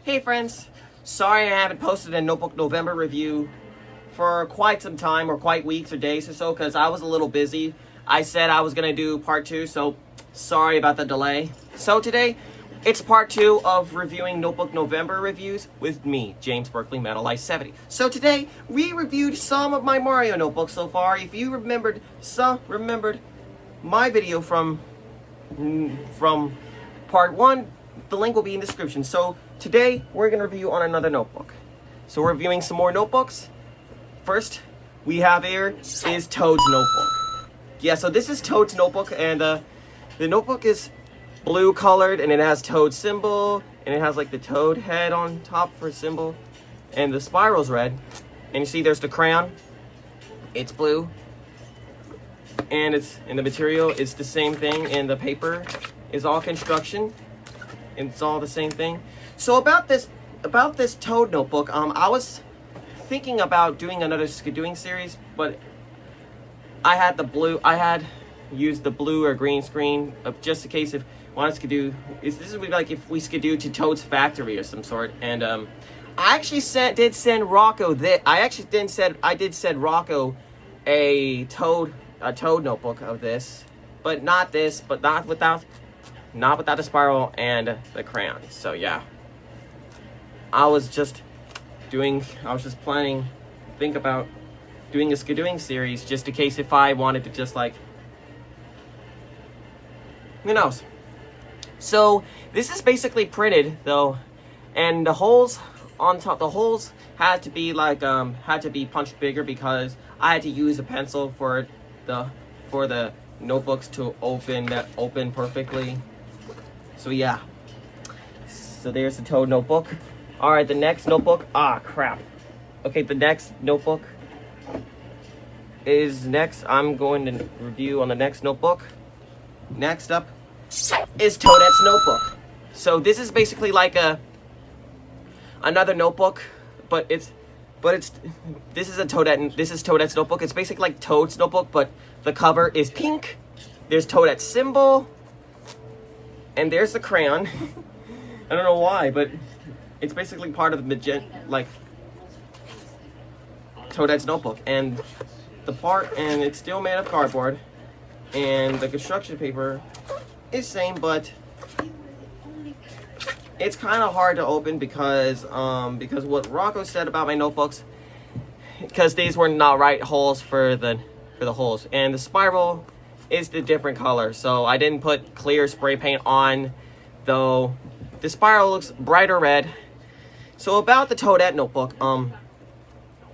Hey friends, sorry I haven't posted a Notebook November review for quite some time, or quite weeks or days or so, because I was a little busy. I said I was going to do part 2, so sorry about the delay. So today, it's part 2 of reviewing Notebook November reviews with me, James Berkley, Metalice70. So today, we reviewed some of my Mario notebooks so far. If you remembered my video from part 1, the link will be in the description. So today, we're going to review on another notebook. So we're reviewing some more notebooks. First, we have here is Toad's notebook. Yeah, so this is Toad's notebook, and the notebook is blue colored, and it has Toad's symbol, and it has like the Toad head on top for symbol, and the spiral's red. And you see there's the crayon, it's blue, and the material is the same thing, and the paper is all construction, and it's all the same thing. So about this Toad notebook, I was thinking about doing another skidooing series, but I had used the blue or green screen just in case if wanted to skidoo. This would be like if we skidoo to Toad's factory or some sort. And I actually did send Rocco I did send Rocco a Toad notebook of this, but not without the spiral and the crayon. So yeah, I was just planning to think about doing a skidooing series just in case if I wanted to just like, who knows. So this is basically printed though, and the holes on top, had to be like punched bigger because I had to use a pencil for the notebooks to open perfectly. So yeah, so there's the Toad notebook. All right, the next notebook. Crap. Okay, the next notebook is next. I'm going to review on the next notebook. Next up is Toadette's notebook. So this is basically like another notebook, but this is Toadette's notebook. It's basically like Toad's notebook, but the cover is pink. There's Toadette's symbol, and there's the crayon. I don't know why, but it's basically part of the Toadette's notebook, and it's still made of cardboard, and the construction paper is same, but it's kind of hard to open because what Rocco said about my notebooks, because these were not right holes for the holes, and the spiral is the different color, so I didn't put clear spray paint on, though the spiral looks brighter red. So about the Toadette notebook,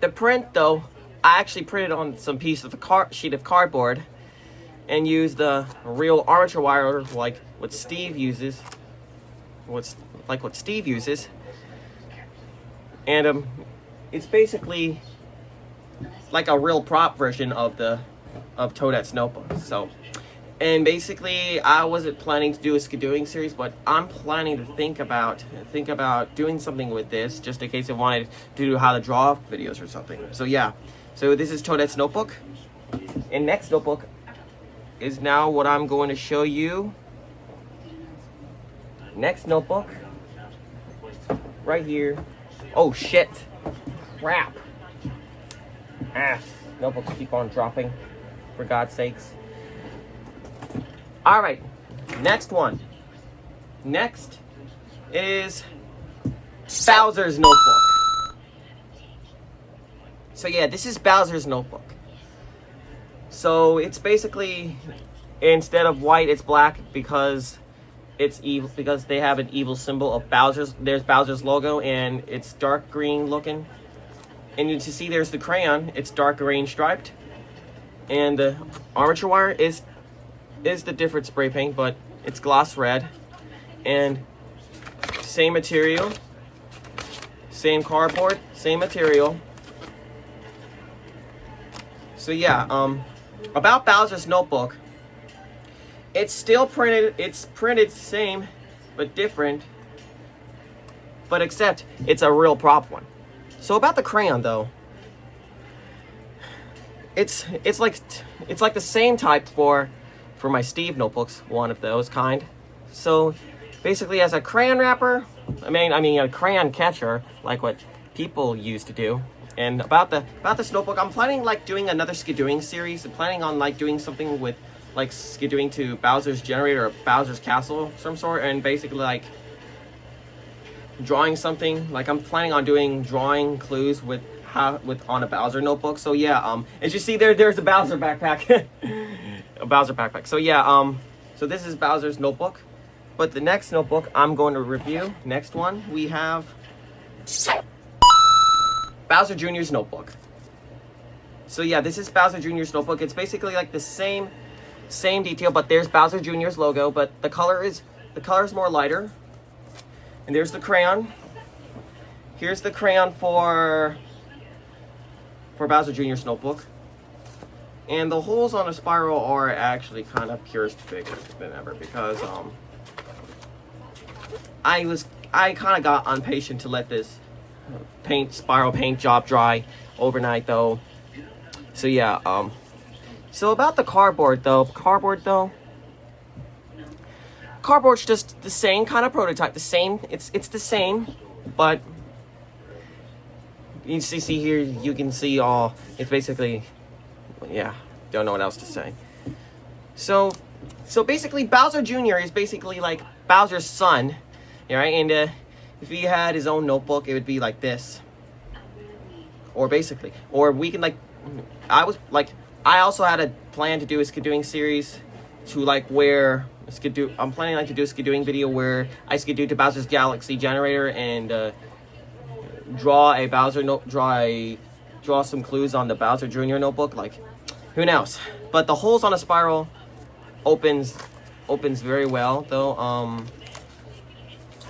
the print though, I actually printed on some piece of sheet of cardboard and used the real armature wire like what Steve uses. And it's basically like a real prop version of Toadette's notebook. So, and basically I wasn't planning to do a skidooing series, but I'm planning to think about doing something with this just in case I wanted to do how to draw videos or something. So yeah, so this is Toadette's notebook, and next notebook is now what I'm going to show you. Next notebook right here. Oh shit, crap. Notebooks keep on dropping, for God's sakes. Alright, next one. Next is Bowser's notebook. So yeah, this is Bowser's notebook. So it's basically, instead of white, it's black because it's evil, because they have an evil symbol of Bowser's. There's Bowser's logo, and it's dark green looking. And you see there's the crayon, it's dark green striped. And the armature wire is the different spray paint, but it's gloss red, and same material, same cardboard, same material. So yeah, about Bowser's notebook, it's printed same but different, but except it's a real prop one. So about the crayon though, it's like the same type for my Steve notebooks, one of those kind. So basically has a crayon wrapper I mean a crayon catcher, like what people used to do. And about this notebook, I'm planning like doing another skidooing series. I'm planning on like doing something with like skidooing to Bowser's generator or Bowser's castle of some sort, and basically like drawing something. Like I'm planning on doing drawing clues on a Bowser notebook. So yeah, as you see there's a Bowser backpack. A Bowser backpack. So yeah, so this is Bowser's notebook. But the next notebook I'm going to review, next one, we have Bowser Jr.'s notebook. So yeah, this is Bowser Jr.'s notebook. It's basically like the same detail, but there's Bowser Jr.'s logo, but the color is more lighter. And there's the crayon. Here's the crayon for Bowser Jr.'s notebook. And the holes on the spiral are actually kind of pierced bigger than ever because I kind of got impatient to let this spiral paint job dry overnight though. So yeah, so about the cardboard though, cardboard's just the same kind of prototype, it's the same, but you see here, you can see it's basically, yeah, don't know what else to say. So basically Bowser Jr. is basically like Bowser's son, right? And if he had his own notebook, it would be like this. Or we can like, I also had a plan to do a skidooing series to like where I'm planning like to do a skidooing video where I skidoo to Bowser's Galaxy generator and draw some clues on the Bowser Jr. notebook. Like, who knows? But the holes on a spiral opens very well though.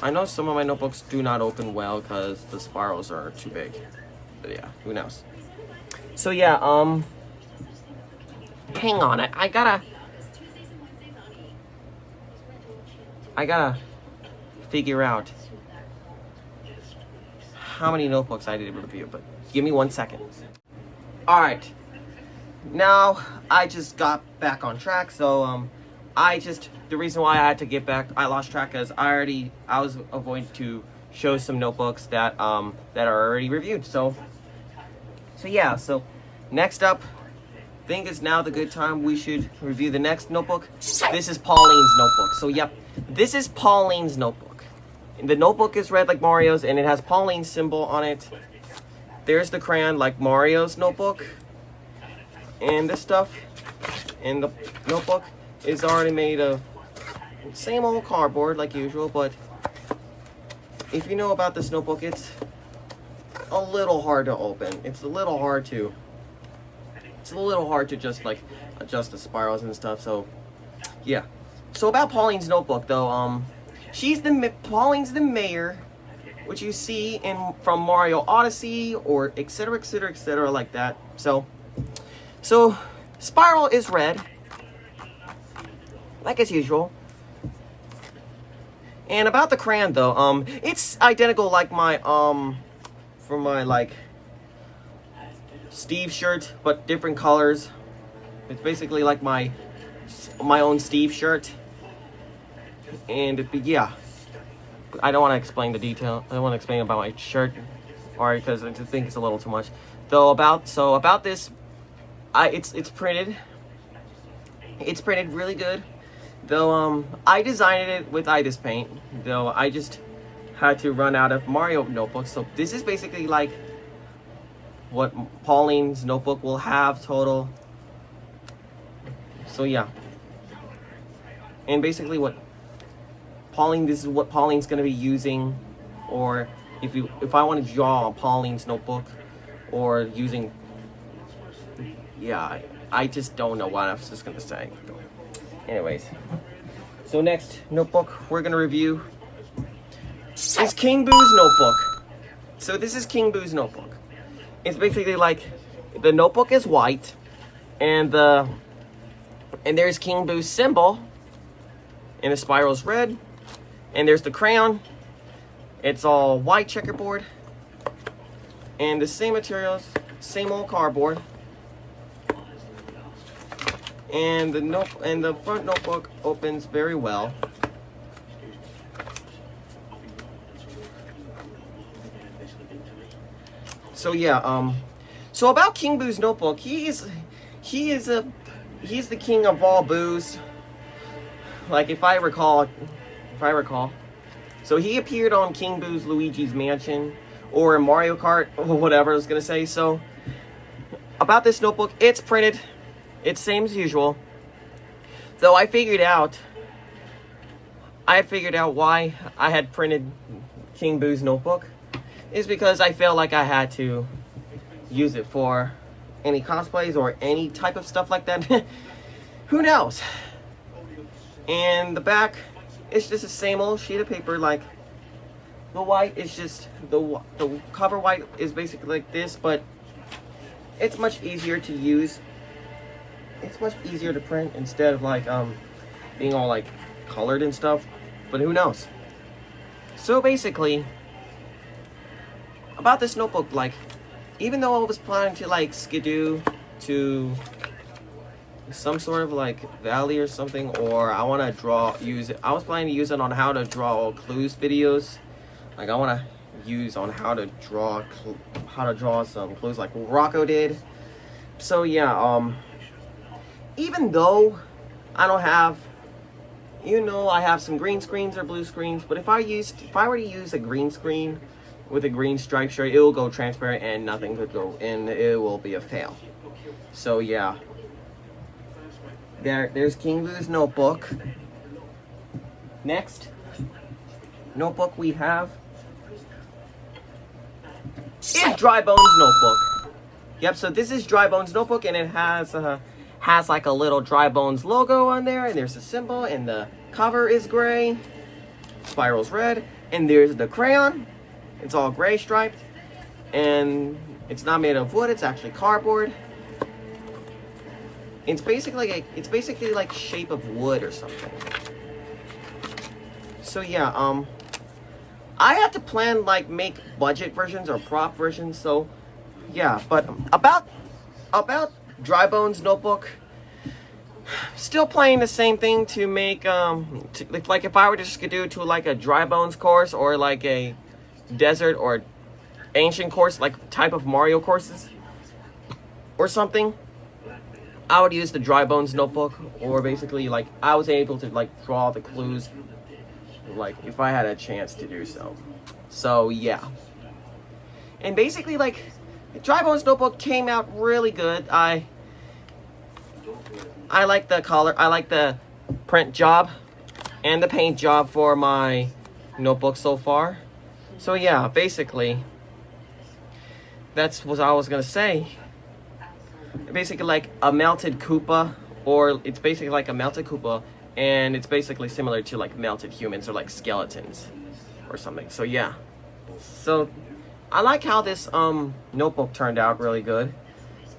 I know some of my notebooks do not open well because the spirals are too big. But yeah, who knows? So yeah, hang on, I gotta figure out how many notebooks I did review, but give me 1 second. Alright, now I just got back on track, so the reason why I had to get back, I lost track because I was avoiding to show some notebooks that are already reviewed. So yeah, so next up, I think it's now the good time we should review the next notebook. This is Pauline's notebook. So yep, this is Pauline's notebook. The notebook is red like Mario's and it has Pauline's symbol on it. There's the crayon like Mario's notebook. And this stuff in the notebook is already made of same old cardboard like usual, but if you know about this notebook, it's a little hard to open. It's a little hard to just like adjust the spirals and stuff. So yeah. So about Pauline's notebook though, Pauline's the mayor, which you see from Mario Odyssey or etc like that. So spiral is red, like as usual. And about the crayon though, it's identical like my for my like Steve shirt, but different colors. It's basically like my own Steve shirt. And yeah, I don't want to explain the detail. I don't want to explain about my shirt, alright, because I just think it's a little too much. Though about this, it's printed. It's printed really good. Though I designed it with IDIS paint. Though I just had to run out of Mario notebooks. So this is basically like what Pauline's notebook will have total. So yeah. And basically this is what Pauline's gonna be using, or if I want to draw on Pauline's notebook, or using, yeah, I just don't know what I was just gonna say. Anyways, so next notebook we're gonna review is King Boo's notebook. So this is King Boo's notebook. It's basically like the notebook is white, and there's King Boo's symbol, and the spiral's red, and there's the crayon. It's all white checkerboard, and the same materials, same old cardboard. And the front notebook opens very well. So yeah, so about King Boo's notebook, he's the king of all boos. Like if I recall. So he appeared on King Boo's Luigi's Mansion, or in Mario Kart, or whatever I was gonna say. So about this notebook, it's printed. It's same as usual. Though I figured out why I had printed King Boo's notebook is because I felt like I had to use it for any cosplays or any type of stuff like that. Who knows? And the back, it's just the same old sheet of paper. Like the white is just the cover white is basically like this, but it's much easier to use. It's much easier to print instead of like being all like colored and stuff. But who knows? So basically, about this notebook, like even though I was planning to like skidoo to some sort of like valley or something, or I want to I was planning to use it on how to draw clues videos. Like I want to use on how to draw some clues like Rocco did. So yeah, even though I don't have, I have some green screens or blue screens, but if I were to use a green screen with a green stripe shirt, it will go transparent and nothing could go in. It will be a fail. So yeah, there's King Boo's notebook. Next notebook we have is Drybone's notebook. Yep, so this is Drybone's notebook, and it has like a little Drybone's logo on there, and there's a symbol, and the cover is gray, spiral's red, and there's the crayon. It's all gray striped, and it's not made of wood, it's actually cardboard. It's basically like shape of wood or something. So yeah, I had to plan like make budget versions or prop versions. So yeah, but about Drybone's notebook, still playing the same thing to make like if I were to just do to like a Drybone's course or like a desert or ancient course, like type of Mario courses or something, I would use the Drybone's notebook, or basically like I was able to like draw the clues like if I had a chance to do so. So yeah, and basically like Drybone's notebook came out really good. I like the color, I like the print job and the paint job for my notebook so far. So yeah, basically that's what I was gonna say. Basically like a melted Koopa, or it's basically like a melted Koopa, and it's basically similar to like melted humans or like skeletons or something. So yeah, so I like how this notebook turned out really good,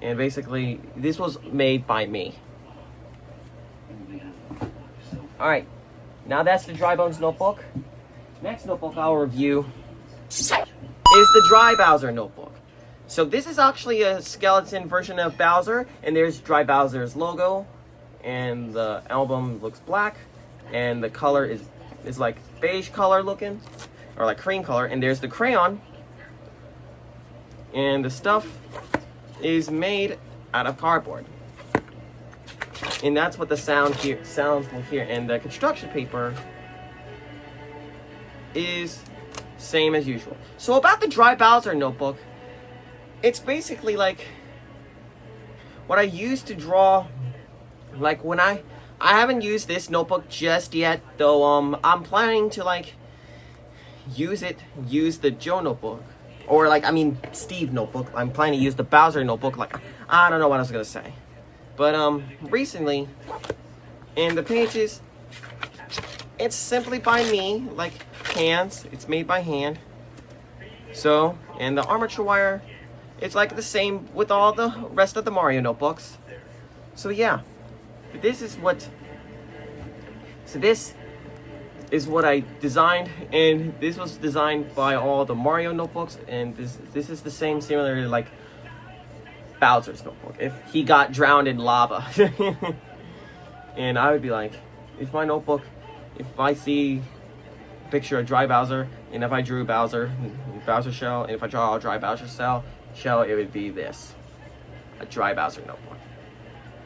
and basically this was made by me. Alright, now that's the Drybone's notebook. Next notebook I'll review is the Dry Bowser notebook. So this is actually a skeleton version of Bowser, and there's Dry Bowser's logo, and the album looks black, and the color is like beige color looking, or like cream color, and there's the crayon, and the stuff is made out of cardboard. And that's what the sounds will hear. And the construction paper is same as usual. So about the Dry Bowser notebook, it's basically like what I used to draw, like when I haven't used this notebook just yet, though I'm planning to like use the Joe notebook, or like Steve notebook. I'm planning to use the Bowser notebook. Like I don't know what I was gonna say, but recently in the pages, it's simply by me, like hands. It's made by hand. So, and the armature wire, it's like the same with all the rest of the Mario notebooks. So yeah, this is what I designed, and this was designed by all the Mario notebooks, and this is the same similar like Bowser's notebook if he got drowned in lava. And I would be like, if I see a picture of Dry Bowser And if I drew Bowser shell, and if I draw a dry Bowser shell, it would be this. A dry Bowser notebook.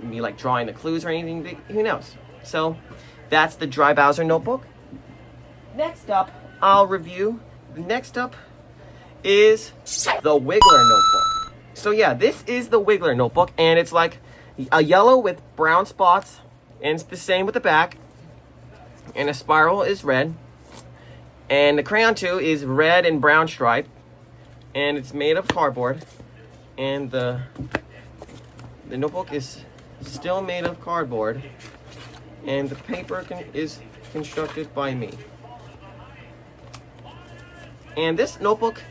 Me like drawing the clues or anything, who knows? So, that's the dry Bowser notebook. Next up, next up is the Wiggler notebook. So yeah, this is the Wiggler notebook, and it's like a yellow with brown spots, and it's the same with the back. And the spiral is red. And the crayon too is red and brown striped, and it's made of cardboard. And the notebook is still made of cardboard, and the paper is constructed by me. And this notebook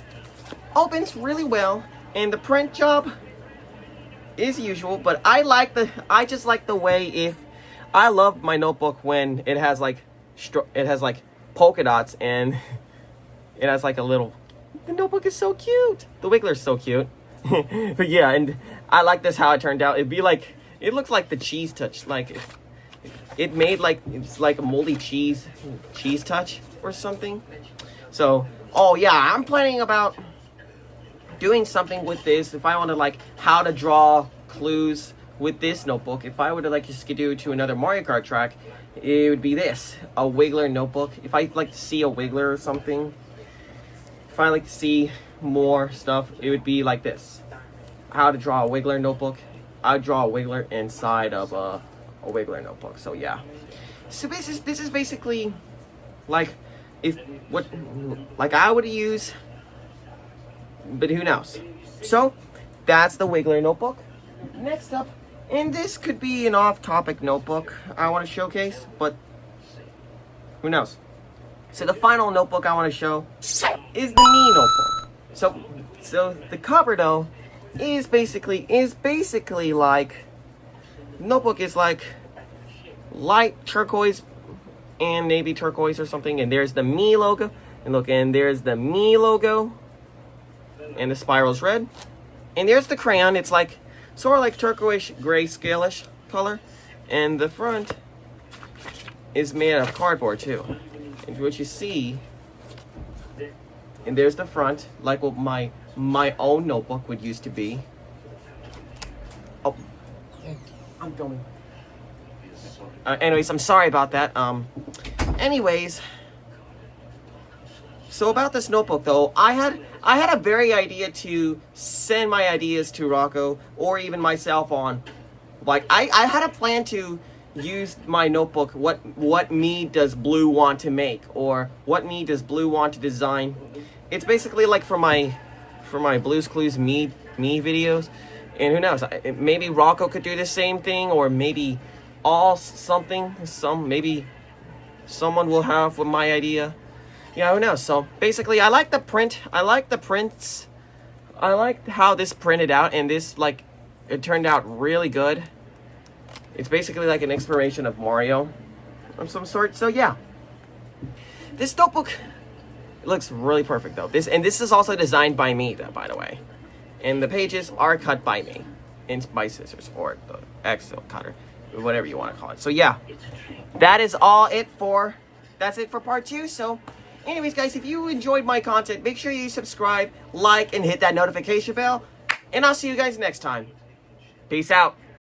opens really well, and the print job is usual, but I just like the way I love my notebook when it has like polka dots, and it has like a little, the notebook is so cute. The Wiggler's so cute. But yeah, and I like this how it turned out. It'd be like, it looks like the cheese touch, like it made like, it's like a moldy cheese touch or something. So, oh yeah, I'm planning about doing something with this. If I want to like how to draw clues with this notebook, if I were to like just do to another Mario Kart track, it would be this, a Wiggler notebook. If I like to see a Wiggler or something, if I like to see more stuff, it would be like this. How to draw a Wiggler notebook. I draw a Wiggler inside of a Wiggler notebook. So yeah. So this is basically like I would use, but who knows. So that's the Wiggler notebook. Next up, and this could be an off-topic notebook I want to showcase, but who knows. So the final notebook I want to show is the Me notebook. So the cover though is basically like, notebook is like light turquoise and navy turquoise or something, and there's the Me logo, and look, and there's the Me logo, and the spiral's red, and there's the crayon. It's like sort of like turquoise gray scale-ish color, and the front is made out of cardboard too. And what you see, and there's the front, like what my own notebook would used to be. Oh, I'm filming. Anyways, I'm sorry about that. Anyways, so about this notebook though, I had a very idea to send my ideas to Rocco or even myself on, like I had a plan to use my notebook, what me does Blue want to make, or what me does Blue want to design. It's basically like for my Blue's Clues me videos, and who knows, maybe Rocco could do the same thing, or maybe maybe someone will have with my idea. Yeah, who knows. So basically, I like the print. I like the prints. I like how this printed out, and this, like, it turned out really good. It's basically like an inspiration of Mario of some sort. So yeah, this notebook looks really perfect though. This is also designed by me though, by the way. And the pages are cut by me, by scissors or the X-Acto cutter, whatever you want to call it. So yeah, that's it for part 2. So anyways guys, if you enjoyed my content, make sure you subscribe, like, and hit that notification bell. And I'll see you guys next time. Peace out.